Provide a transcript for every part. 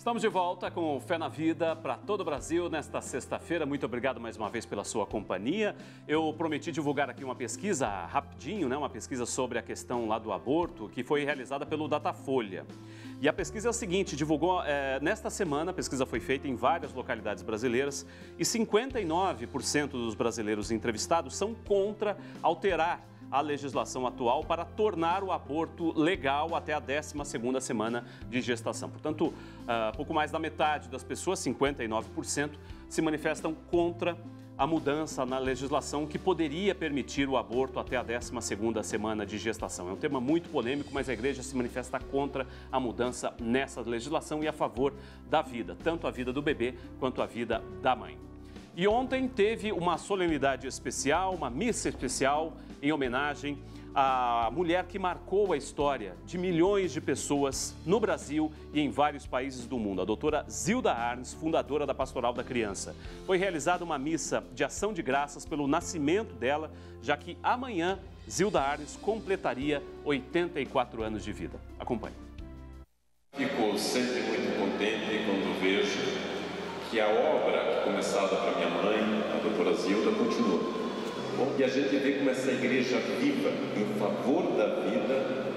Estamos de volta com o Fé na Vida para todo o Brasil nesta sexta-feira. Muito obrigado mais uma vez pela sua companhia. Eu prometi divulgar aqui uma pesquisa rapidinho, uma pesquisa sobre a questão lá do aborto, que foi realizada pelo Datafolha. E a pesquisa é a seguinte, divulgou nesta semana, a pesquisa foi feita em várias localidades brasileiras e 59% dos brasileiros entrevistados são contra alterar a legislação atual para tornar o aborto legal até a 12ª semana de gestação. Portanto, pouco mais da metade das pessoas, 59%, se manifestam contra a mudança na legislação que poderia permitir o aborto até a 12ª semana de gestação. É um tema muito polêmico, mas a igreja se manifesta contra a mudança nessa legislação e a favor da vida, tanto a vida do bebê quanto a vida da mãe. E ontem teve uma solenidade especial, uma missa especial em homenagem à mulher que marcou a história de milhões de pessoas no Brasil e em vários países do mundo, a doutora Zilda Arnes, fundadora da Pastoral da Criança. Foi realizada uma missa de ação de graças pelo nascimento dela, já que amanhã Zilda Arnes completaria 84 anos de vida. Acompanhe. Fico sempre muito contente quando vejo que a obra começada para minha mãe, a doutora Zilda, continua. Bom, e a gente vê como essa igreja viva em favor da vida,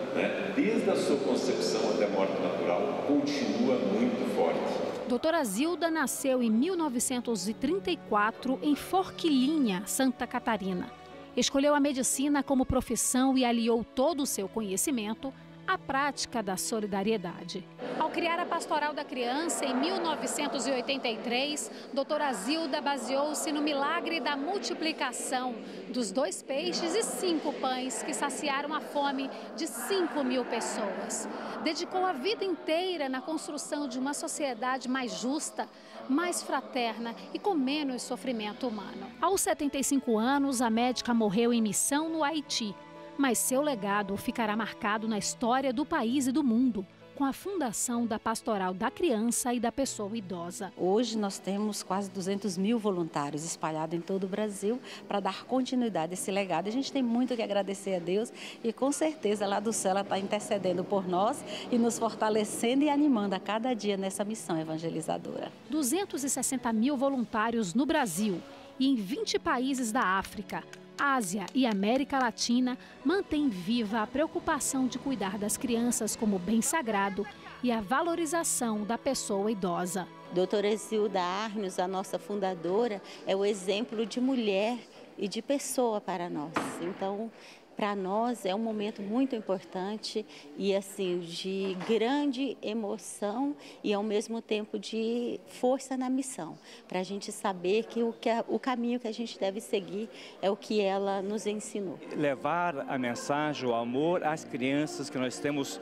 desde a sua concepção até a morte natural, continua muito forte. Doutora Zilda nasceu em 1934 em Forquilinha, Santa Catarina. Escolheu a medicina como profissão e aliou todo o seu conhecimento à prática da solidariedade. Ao criar a Pastoral da Criança em 1983, doutora Zilda baseou-se no milagre da multiplicação dos 2 peixes e 5 pães que saciaram a fome de 5.000 pessoas. Dedicou a vida inteira na construção de uma sociedade mais justa, mais fraterna e com menos sofrimento humano. Aos 75 anos, a médica morreu em missão no Haiti. Mas seu legado ficará marcado na história do país e do mundo, com a fundação da Pastoral da Criança e da Pessoa Idosa. Hoje nós temos quase 200.000 voluntários espalhados em todo o Brasil para dar continuidade a esse legado. A gente tem muito que agradecer a Deus e com certeza lá do céu ela está intercedendo por nós e nos fortalecendo e animando a cada dia nessa missão evangelizadora. 260.000 voluntários no Brasil e em 20 países da África, Ásia e América Latina mantém viva a preocupação de cuidar das crianças como bem sagrado e a valorização da pessoa idosa. Doutora Zilda Arnes, a nossa fundadora, é o exemplo de mulher e de pessoa para nós. Então, para nós é um momento muito importante e assim de grande emoção e ao mesmo tempo de força na missão, para a gente saber que o caminho que a gente deve seguir é o que ela nos ensinou. Levar a mensagem, o amor às crianças que nós temos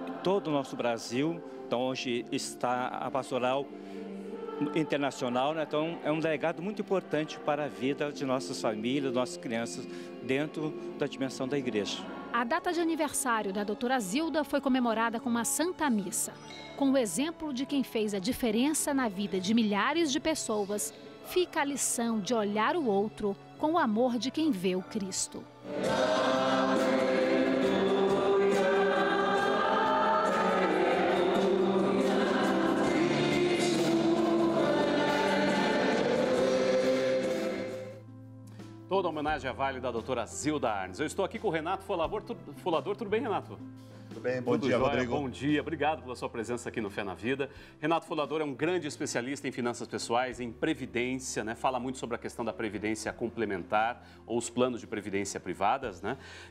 em todo o nosso Brasil, então hoje está a pastoral internacional, então é um legado muito importante para a vida de nossas famílias, nossas crianças, dentro da dimensão da igreja. A data de aniversário da doutora Zilda foi comemorada com uma Santa Missa. Com o exemplo de quem fez a diferença na vida de milhares de pessoas, fica a lição de olhar o outro com o amor de quem vê o Cristo. Toda a homenagem à Vale da doutora Zilda Arnes. Eu estou aqui com o Renato Folador. Tudo bem, Renato? Tudo bem, bom dia, Rodrigo. Bom dia, obrigado pela sua presença aqui no Fé na Vida. Renato Folador é um grande especialista em finanças pessoais, em previdência, fala muito sobre a questão da previdência complementar ou os planos de previdência privadas,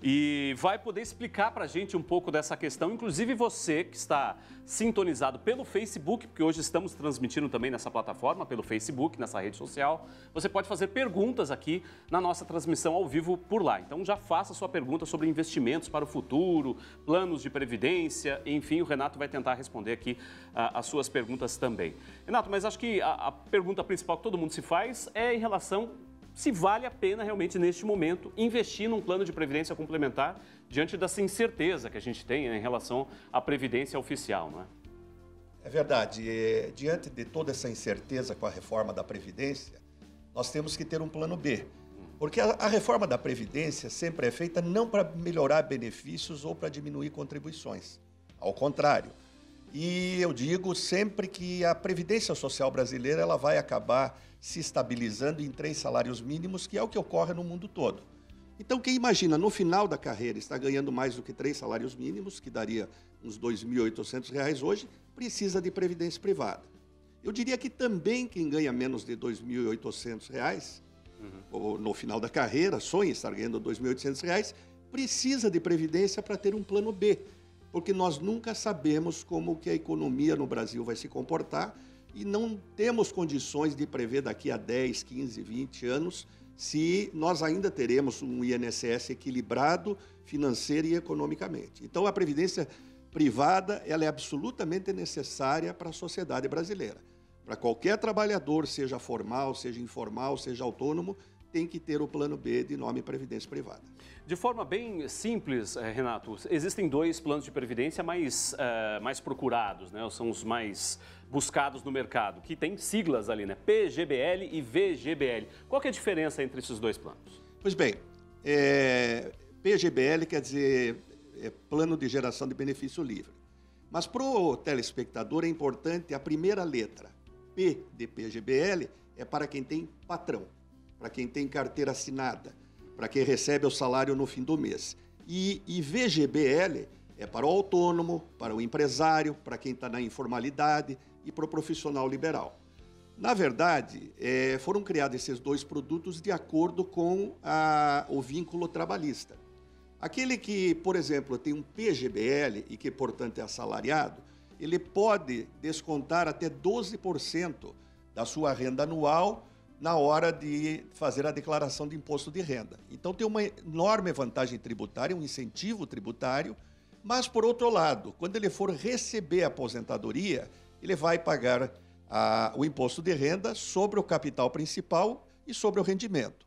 e vai poder explicar para a gente um pouco dessa questão, inclusive você que está sintonizado pelo Facebook, porque hoje estamos transmitindo também nessa plataforma, pelo Facebook, nessa rede social, você pode fazer perguntas aqui na nossa transmissão ao vivo por lá. Então já faça sua pergunta sobre investimentos para o futuro, planos de previdência, enfim, o Renato vai tentar responder aqui as suas perguntas também. Renato, mas acho que a pergunta principal que todo mundo se faz é em relação se vale a pena realmente neste momento investir num plano de previdência complementar diante dessa incerteza que a gente tem em relação à previdência oficial, não é? É verdade. Diante de toda essa incerteza com a reforma da Previdência, nós temos que ter um plano B. Porque a reforma da Previdência sempre é feita não para melhorar benefícios ou para diminuir contribuições. Ao contrário, E eu digo sempre que a Previdência Social brasileira ela vai acabar se estabilizando em 3 salários mínimos, que é o que ocorre no mundo todo. Então, quem imagina, no final da carreira, está ganhando mais do que 3 salários mínimos, que daria uns R$ 2.800 hoje, precisa de previdência privada. Eu diria que também quem ganha menos de R$ 2.800, ou no final da carreira, sonha estar ganhando R$ 2.800, precisa de previdência para ter um plano B, porque nós nunca sabemos como que a economia no Brasil vai se comportar e não temos condições de prever daqui a 10, 15, 20 anos se nós ainda teremos um INSS equilibrado financeira e economicamente. Então, a previdência privada ela é absolutamente necessária para a sociedade brasileira. Para qualquer trabalhador, seja formal, seja informal, seja autônomo, tem que ter o plano B de nome Previdência Privada. De forma bem simples, Renato, existem 2 planos de previdência mais procurados, né? São os mais buscados no mercado, que tem siglas ali, né? PGBL e VGBL. Qual que é a diferença entre esses 2 planos? Pois bem, PGBL quer dizer Plano de Geração de Benefício Livre. Mas para o telespectador é importante a primeira letra. P de PGBL é para quem tem patrão, para quem tem carteira assinada, para quem recebe o salário no fim do mês. E VGBL é para o autônomo, para o empresário, para quem está na informalidade e para o profissional liberal. Na verdade, foram criados esses 2 produtos de acordo com o vínculo trabalhista. Aquele que, por exemplo, tem um PGBL e que, portanto, é assalariado, ele pode descontar até 12% da sua renda anual na hora de fazer a declaração de imposto de renda. Então, tem uma enorme vantagem tributária, um incentivo tributário, mas, por outro lado, quando ele for receber a aposentadoria, ele vai pagar o imposto de renda sobre o capital principal e sobre o rendimento.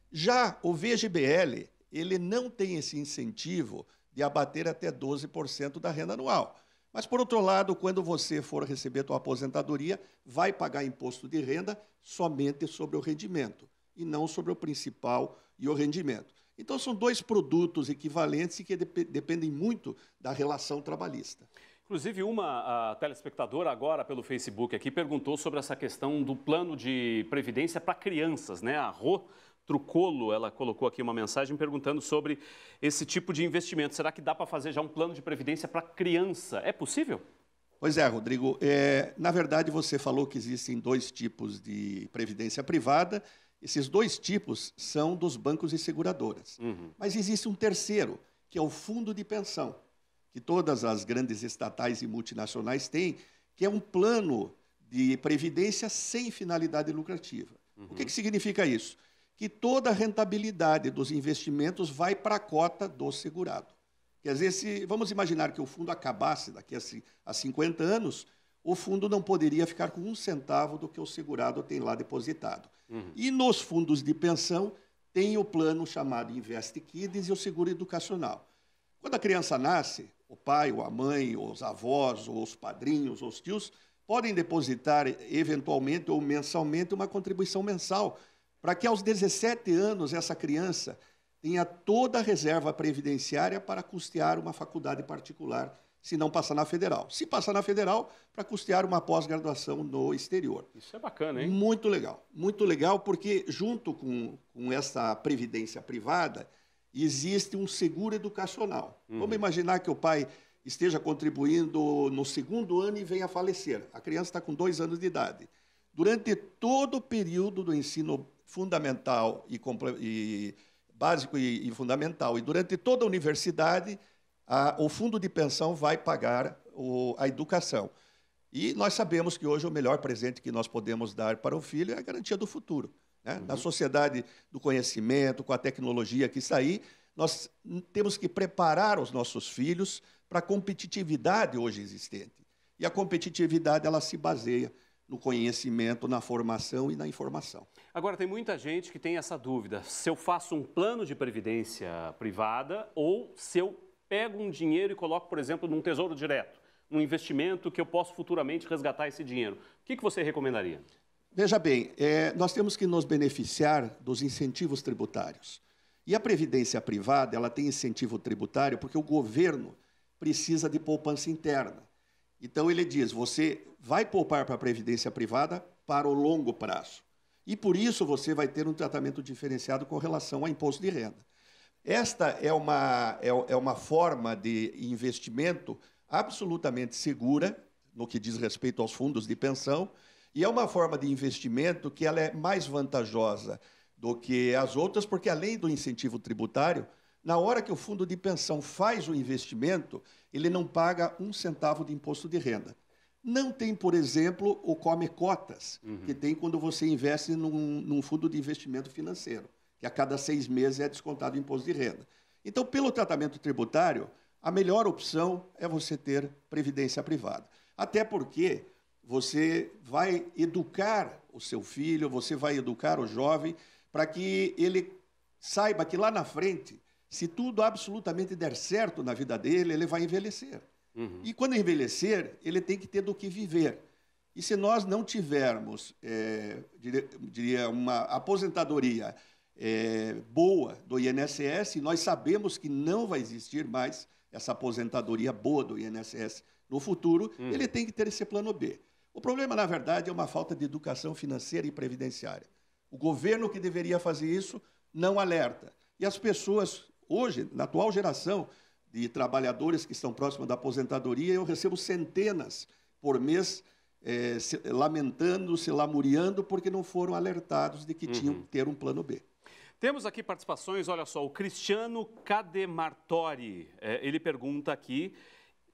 Já o VGBL, ele não tem esse incentivo de abater até 12% da renda anual. Mas, por outro lado, quando você for receber a sua aposentadoria, vai pagar imposto de renda somente sobre o rendimento, e não sobre o principal e o rendimento. Então, são 2 produtos equivalentes e que dependem muito da relação trabalhista. Inclusive, uma telespectadora agora pelo Facebook aqui perguntou sobre essa questão do plano de previdência para crianças, né? A Rô Trucolo, ela colocou aqui uma mensagem perguntando sobre esse tipo de investimento. Será que dá para fazer já um plano de previdência para criança? É possível? Pois é, Rodrigo. Na verdade, você falou que existem 2 tipos de previdência privada. Esses 2 tipos são dos bancos e seguradoras. Mas existe um terceiro, que é o fundo de pensão, que todas as grandes estatais e multinacionais têm, que é um plano de previdência sem finalidade lucrativa. O que significa isso? Que toda a rentabilidade dos investimentos vai para a cota do segurado. Quer dizer, vamos imaginar que o fundo acabasse daqui a 50 anos, o fundo não poderia ficar com 1 centavo do que o segurado tem lá depositado. E nos fundos de pensão tem o plano chamado Invest Kids e o seguro educacional. Quando a criança nasce, o pai, ou a mãe, ou os avós, ou os padrinhos, ou os tios, podem depositar eventualmente ou mensalmente uma contribuição mensal, para que aos 17 anos essa criança tenha toda a reserva previdenciária para custear uma faculdade particular, se não passar na federal. Se passar na federal, para custear uma pós-graduação no exterior. Isso é bacana, hein? Muito legal, porque junto com essa previdência privada, existe um seguro educacional. Vamos imaginar que o pai esteja contribuindo no 2º ano e venha a falecer. A criança está com 2 anos de idade. Durante todo o período do ensino fundamental e básico e fundamental, e durante toda a universidade, o fundo de pensão vai pagar a educação. E nós sabemos que hoje o melhor presente que nós podemos dar para o filho é a garantia do futuro. Né? Na sociedade do conhecimento, com a tecnologia que está aí, nós temos que preparar os nossos filhos para a competitividade hoje existente. E a competitividade ela se baseia no conhecimento, na formação e na informação. Agora, tem muita gente que tem essa dúvida, se eu faço um plano de previdência privada ou se eu pego um dinheiro e coloco, por exemplo, num tesouro direto, um investimento que eu posso futuramente resgatar esse dinheiro. O que você recomendaria? Veja bem, nós temos que nos beneficiar dos incentivos tributários. E a previdência privada ela tem incentivo tributário porque o governo precisa de poupança interna. Então, ele diz, você vai poupar para a previdência privada para o longo prazo. E, por isso, você vai ter um tratamento diferenciado com relação ao imposto de renda. Esta é uma forma de investimento absolutamente segura, no que diz respeito aos fundos de pensão, e é uma forma de investimento que ela é mais vantajosa do que as outras, porque, além do incentivo tributário, na hora que o fundo de pensão faz o investimento, ele não paga um centavo de imposto de renda. Não tem, por exemplo, o come-cotas, que tem quando você investe num fundo de investimento financeiro, que a cada 6 meses é descontado o imposto de renda. Então, pelo tratamento tributário, a melhor opção é você ter previdência privada. Até porque você vai educar o seu filho, você vai educar o jovem, para que ele saiba que lá na frente, se tudo absolutamente der certo na vida dele, ele vai envelhecer. E quando envelhecer, ele tem que ter do que viver. E se nós não tivermos, diria, uma aposentadoria boa do INSS, nós sabemos que não vai existir mais essa aposentadoria boa do INSS no futuro, ele tem que ter esse plano B. O problema, na verdade, é uma falta de educação financeira e previdenciária. O governo que deveria fazer isso não alerta. E as pessoas, hoje, na atual geração de trabalhadores que estão próximos da aposentadoria, eu recebo centenas por mês lamentando, se lamuriando, porque não foram alertados de que tinham que ter um plano B. Temos aqui participações, olha só, o Cristiano Cademartori, ele pergunta aqui,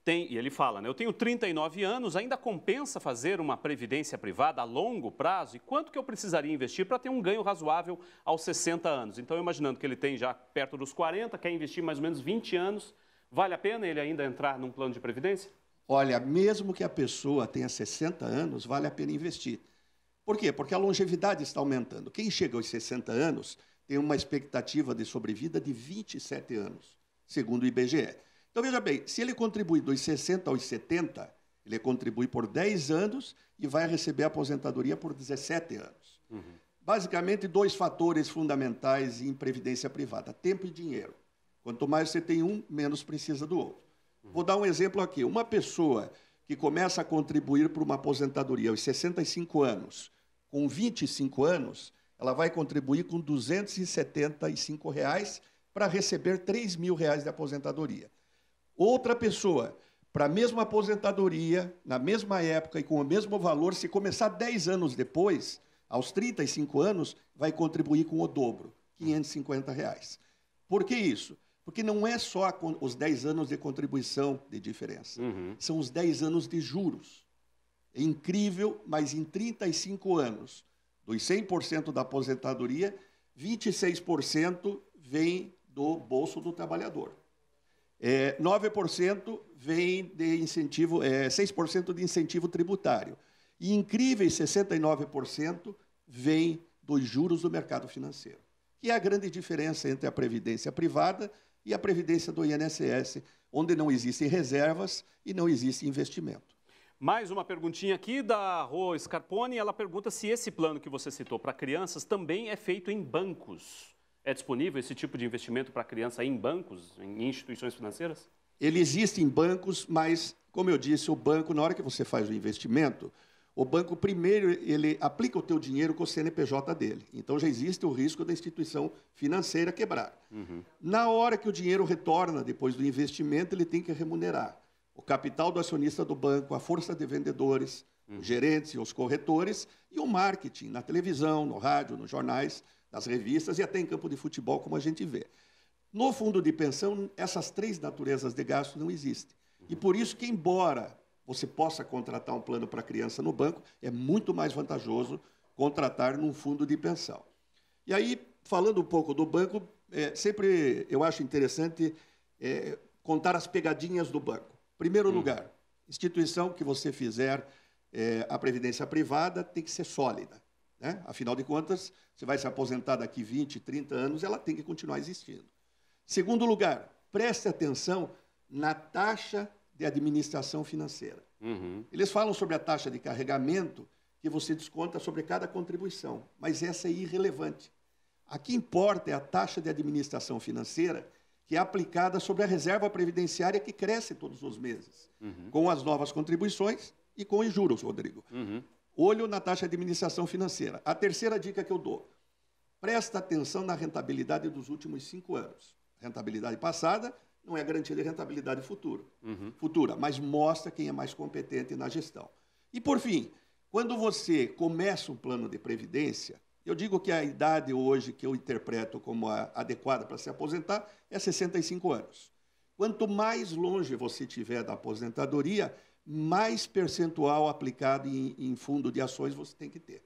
e ele fala, né, eu tenho 39 anos, ainda compensa fazer uma previdência privada a longo prazo? E quanto que eu precisaria investir para ter um ganho razoável aos 60 anos? Então, imaginando que ele tem já perto dos 40, quer investir mais ou menos 20 anos, vale a pena ele ainda entrar num plano de previdência? Olha, mesmo que a pessoa tenha 60 anos, vale a pena investir. Por quê? Porque a longevidade está aumentando. Quem chega aos 60 anos tem uma expectativa de sobrevida de 27 anos, segundo o IBGE. Então, veja bem, se ele contribui dos 60 aos 70, ele contribui por 10 anos e vai receber a aposentadoria por 17 anos. Basicamente, 2 fatores fundamentais em previdência privada, tempo e dinheiro. Quanto mais você tem um, menos precisa do outro. Vou dar um exemplo aqui. Uma pessoa que começa a contribuir para uma aposentadoria aos 65 anos, com 25 anos, ela vai contribuir com R$ 275 para receber R$ 3.000 de aposentadoria. Outra pessoa, para a mesma aposentadoria, na mesma época e com o mesmo valor, se começar 10 anos depois, aos 35 anos, vai contribuir com o dobro, R$ 550. Por que isso? Porque não é só os 10 anos de contribuição de diferença, são os 10 anos de juros. É incrível, mas em 35 anos, dos 100% da aposentadoria, 26% vem do bolso do trabalhador. 9% vem de incentivo, 6% de incentivo tributário. E incríveis 69% vem dos juros do mercado financeiro. Que é a grande diferença entre a previdência privada e a previdência do INSS, onde não existem reservas e não existe investimento. Mais uma perguntinha aqui da Rô Scarponi, ela pergunta se esse plano que você citou para crianças também é feito em bancos. É disponível esse tipo de investimento para criança em bancos, em instituições financeiras? Ele existe em bancos, mas, como eu disse, o banco, na hora que você faz o investimento, o banco primeiro ele aplica o teu dinheiro com o CNPJ dele. Então já existe o risco da instituição financeira quebrar. Na hora que o dinheiro retorna depois do investimento, ele tem que remunerar o capital do acionista do banco, a força de vendedores, os gerentes e os corretores e o marketing na televisão, no rádio, nos jornais, nas revistas e até em campo de futebol, como a gente vê. No fundo de pensão, essas 3 naturezas de gasto não existem. E por isso que, embora você possa contratar um plano para criança no banco, é muito mais vantajoso contratar num fundo de pensão. E aí, falando um pouco do banco, sempre eu acho interessante contar as pegadinhas do banco. Primeiro lugar, instituição que você fizer a previdência privada tem que ser sólida. Né? Afinal de contas, você vai se aposentar daqui 20, 30 anos, ela tem que continuar existindo. Segundo lugar, preste atenção na taxa de administração financeira. Eles falam sobre a taxa de carregamento que você desconta sobre cada contribuição, mas essa é irrelevante. A que importa é a taxa de administração financeira que é aplicada sobre a reserva previdenciária que cresce todos os meses, com as novas contribuições e com os juros, Rodrigo. Olho na taxa de administração financeira. A terceira dica que eu dou, presta atenção na rentabilidade dos últimos 5 anos. Rentabilidade passada não é garantia de rentabilidade futura, mas mostra quem é mais competente na gestão. E, por fim, quando você começa um plano de previdência, eu digo que a idade hoje que eu interpreto como a adequada para se aposentar é 65 anos. Quanto mais longe você tiver da aposentadoria, mais percentual aplicado em fundo de ações você tem que ter.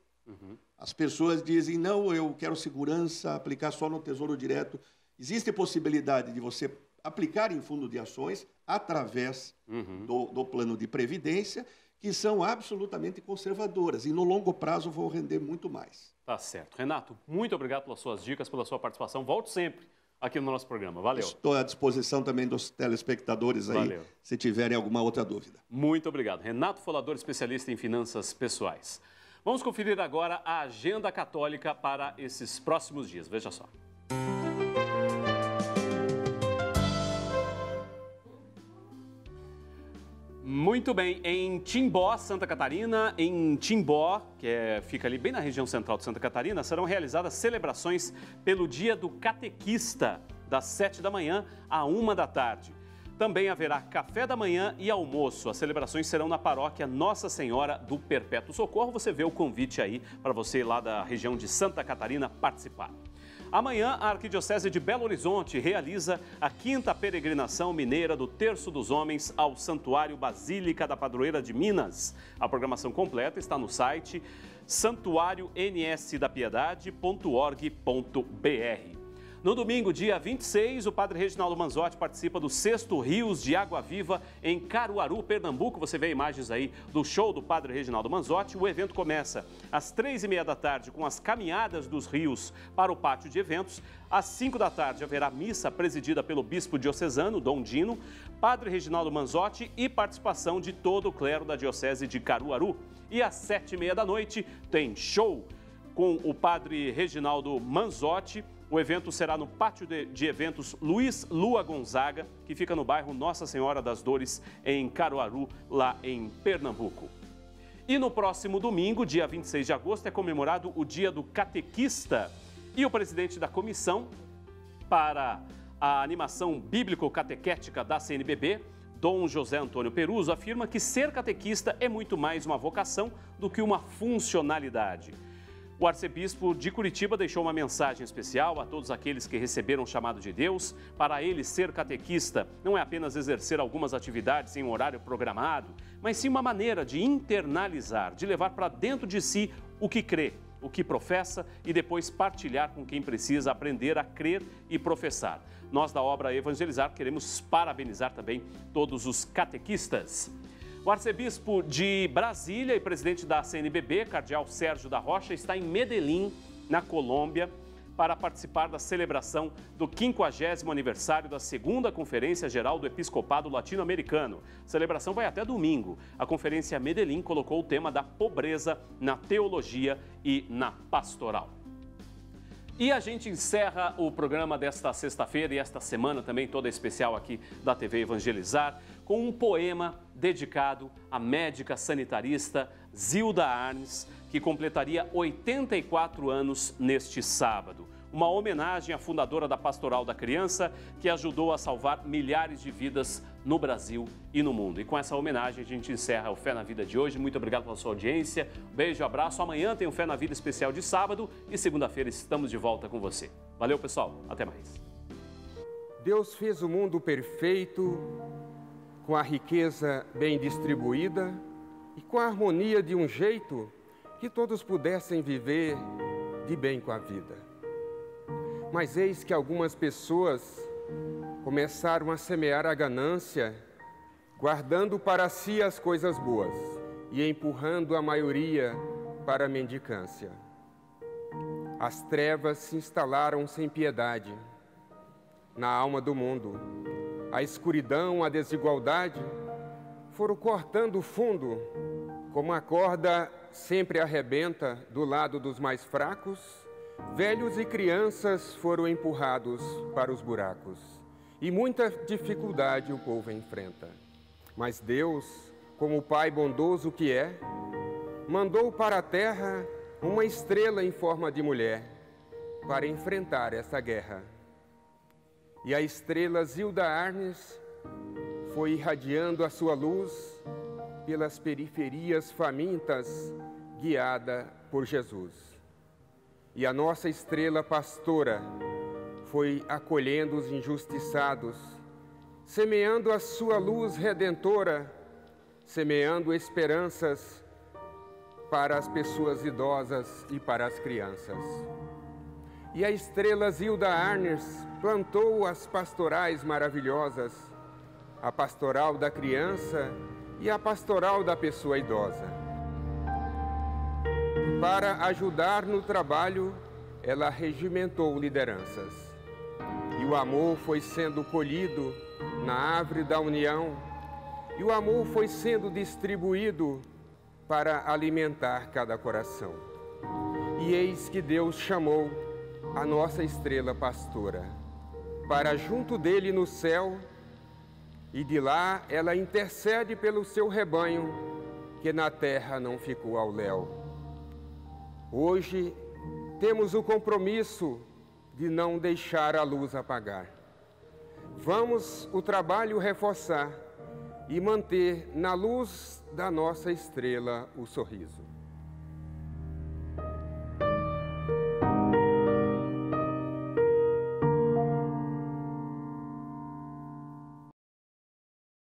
As pessoas dizem, não, eu quero segurança, aplicar só no Tesouro Direto. Existe possibilidade de você aplicar em fundo de ações através do plano de previdência, que são absolutamente conservadoras e no longo prazo vão render muito mais. Tá certo. Renato, muito obrigado pelas suas dicas, pela sua participação. Volte sempre aqui no nosso programa. Valeu. Estou à disposição também dos telespectadores aí, Valeu. Se tiverem alguma outra dúvida. Muito obrigado. Renato Folador, especialista em finanças pessoais. Vamos conferir agora a agenda católica para esses próximos dias. Veja só. Muito bem, em Timbó, Santa Catarina, fica ali bem na região central de Santa Catarina, serão realizadas celebrações pelo Dia do Catequista, das 7 da manhã à 1 da tarde. Também haverá café da manhã e almoço. As celebrações serão na paróquia Nossa Senhora do Perpétuo Socorro. Você vê o convite aí para você lá da região de Santa Catarina participar. Amanhã, a Arquidiocese de Belo Horizonte realiza a 5ª peregrinação mineira do Terço dos Homens ao Santuário Basílica da Padroeira de Minas. A programação completa está no site santuarionsdapiedade.org.br. No domingo, dia 26, o Padre Reginaldo Manzotti participa do 6º Rios de Água Viva em Caruaru, Pernambuco. Você vê imagens aí do show do Padre Reginaldo Manzotti. O evento começa às 3h30 da tarde com as caminhadas dos rios para o pátio de eventos. Às 5 da tarde haverá missa presidida pelo bispo diocesano, Dom Dino, Padre Reginaldo Manzotti e participação de todo o clero da Diocese de Caruaru. E às 7h30 da noite tem show com o Padre Reginaldo Manzotti. O evento será no pátio de eventos Luiz Lua Gonzaga, que fica no bairro Nossa Senhora das Dores, em Caruaru, lá em Pernambuco. E no próximo domingo, dia 26 de agosto, é comemorado o Dia do Catequista. E o presidente da comissão para a animação bíblico-catequética da CNBB, Dom José Antônio Peruso, afirma que ser catequista é muito mais uma vocação do que uma funcionalidade. O arcebispo de Curitiba deixou uma mensagem especial a todos aqueles que receberam o chamado de Deus. Para ele, ser catequista não é apenas exercer algumas atividades em um horário programado, mas sim uma maneira de internalizar, de levar para dentro de si o que crê, o que professa e depois partilhar com quem precisa aprender a crer e professar. Nós da obra Evangelizar queremos parabenizar também todos os catequistas. O arcebispo de Brasília e presidente da CNBB, cardeal Sérgio da Rocha, está em Medellín, na Colômbia, para participar da celebração do 50º aniversário da 2ª Conferência Geral do Episcopado Latino-Americano. A celebração vai até domingo. A Conferência Medellín colocou o tema da pobreza na teologia e na pastoral. E a gente encerra o programa desta sexta-feira e esta semana também toda especial aqui da TV Evangelizar com um poema dedicado à médica sanitarista Zilda Arnes, que completaria 84 anos neste sábado. Uma homenagem à fundadora da Pastoral da Criança, que ajudou a salvar milhares de vidas no Brasil e no mundo. E com essa homenagem a gente encerra o Fé na Vida de hoje. Muito obrigado pela sua audiência. Beijo, abraço. Amanhã tem o Fé na Vida especial de sábado e segunda-feira estamos de volta com você. Valeu, pessoal. Até mais. Deus fez o mundo perfeito, com a riqueza bem distribuída e com a harmonia de um jeito que todos pudessem viver de bem com a vida. Mas eis que algumas pessoas começaram a semear a ganância, guardando para si as coisas boas e empurrando a maioria para a mendicância. As trevas se instalaram sem piedade na alma do mundo. A escuridão, a desigualdade foram cortando fundo, como a corda sempre arrebenta do lado dos mais fracos. Velhos e crianças foram empurrados para os buracos. e muita dificuldade o povo enfrenta. Mas Deus, como o Pai bondoso que é, mandou para a terra uma estrela em forma de mulher para enfrentar essa guerra. E a estrela Zilda Arnes foi irradiando a sua luz pelas periferias famintas, guiada por Jesus. E a nossa estrela pastora foi acolhendo os injustiçados, semeando a sua luz redentora, semeando esperanças para as pessoas idosas e para as crianças. E a estrela Zilda Arnes plantou as pastorais maravilhosas, a pastoral da criança e a pastoral da pessoa idosa. Para ajudar no trabalho, ela regimentou lideranças. E o amor foi sendo colhido na árvore da união, e o amor foi sendo distribuído para alimentar cada coração. E eis que Deus chamou a nossa estrela pastora para junto dele no céu, e de lá ela intercede pelo seu rebanho, que na terra não ficou ao léu. Hoje temos o compromisso de não deixar a luz apagar. Vamos o trabalho reforçar e manter na luz da nossa estrela o sorriso.